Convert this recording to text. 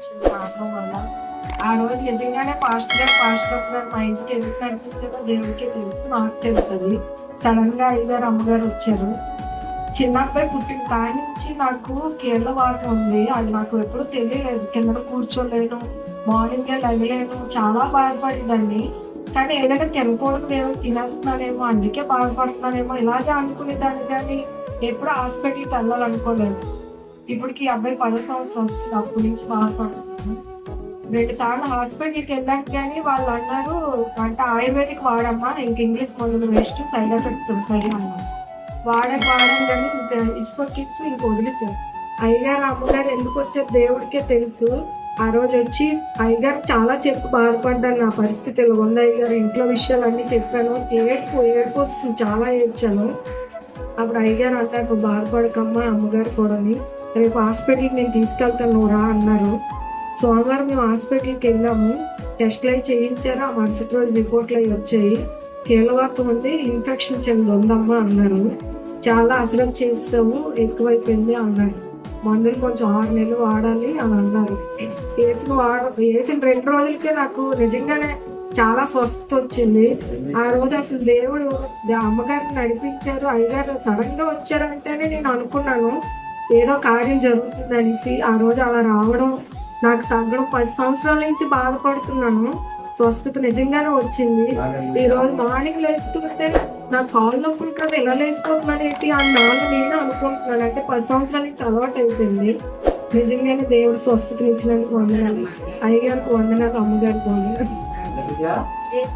చిన్న కారణం వల్ల ఆ రోజు నిజంగానే పాస్టర్ గారు మా ఇంటికి ఎందుకు నడిపించారో దేవుడికే తెలుసు, నాకు తెలుస్తుంది. సడన్ గా అయ్యగారు అమ్మగారు వచ్చారు. చిన్న అబ్బాయి పుట్టిన కాడి నుంచి నాకు కీళ్ళ వాతం ఉంది. అది నాకు ఎప్పుడు తెలియలేదు. కింద కూర్చోలేను, మార్నింగే లగలేను, చాలా బాధపడేదాన్ని. కానీ ఏదైనా తినకూడదు ఏమో తినేస్తున్నానేమో, అందుకే బాధపడుతున్నానేమో ఇలాగే అనుకునేదాన్ని. కానీ ఎప్పుడు హాస్పిటల్కి వెళ్ళాలనుకోలేదు. ఇప్పటికి ఈ అబ్బాయి 10 సంవత్సరం వస్తుంది. అప్పటి నుంచి బాధపడుతున్నాను. 2 సార్లు హాస్పిటల్కి వెళ్ళాను. కానీ వాళ్ళు అన్నారు, అంటే ఆయుర్వేదిక్ వాడమ్మా, ఇంక ఇంగ్లీష్ మందులు వేస్ట్, సైడ్ ఎఫెక్ట్స్ ఉంటాయి అన్నారు. వాడాను కానీ ఇంకా ఇసుకొక్కిచ్చి ఇంక వదిలేసారు. అయ్యగారు అమ్మగారు ఎందుకు వచ్చారు దేవుడికే తెలుసు. ఆ రోజు వచ్చి అయ్యగారు చాలా చెప్పి బాధపడ్డాను. నా పరిస్థితి ఇలా ఉంది అయ్యగారు, ఇంట్లో విషయాలన్నీ చెప్పాను. ఏడుపు వస్తుంది, చాలా ఏడ్చాను. అప్పుడు అయ్యగారు అన్నారు, బాధపడకమ్మా, అమ్మగారు కూడాని రేపు హాస్పిటల్కి నేను తీసుకెళ్తాను, నువ్వు రా అన్నారు. సోమవారం మేము హాస్పిటల్కి వెళ్ళాము. టెస్ట్లు అవి చేయించారు. ఆ మరుసటి రోజు రిపోర్ట్లు అవి వచ్చాయి. కీళ్ళవాతం ఉంది, ఇన్ఫెక్షన్ చెంది ఉందమ్మా అన్నారు. చాలా అసలు చేస్తాము, ఎక్కువైపోయింది అన్నారు. మందులు కొంచెం 6 నెలలు వాడాలి అని అన్నారు. వేసిన 2 రోజులకే నాకు నిజంగానే చాలా స్వస్థత వచ్చింది. ఆ రోజు అసలు దేవుడు అమ్మగారిని నడిపించారు. అయ్యగారు సడన్ గా వచ్చారంటేనే నేను అనుకున్నాను ఏదో కార్యం జరుగుతుంది అనేసి. ఆ రోజు అలా రావడం, నాకు తగ్గడం, 10 సంవత్సరాల నుంచి బాధపడుతున్నాను. స్వస్థత నిజంగానే వచ్చింది. ఈ రోజు మార్నింగ్ లేస్తుంటే నాకు కాళ్ళు నొప్పులు కదా ఇలా లేసిపోతున్నాను ఏంటి అని నేను అనుకుంటున్నాను. అంటే 10 సంవత్సరాల నుంచి అలవాటు అయిపోయింది. నిజంగానే దేవుడు స్వస్థతని ఇచ్చినందుకు వందనాలు. అయ్యగారికి వందనాలు, అమ్మగారికి వందనాలు.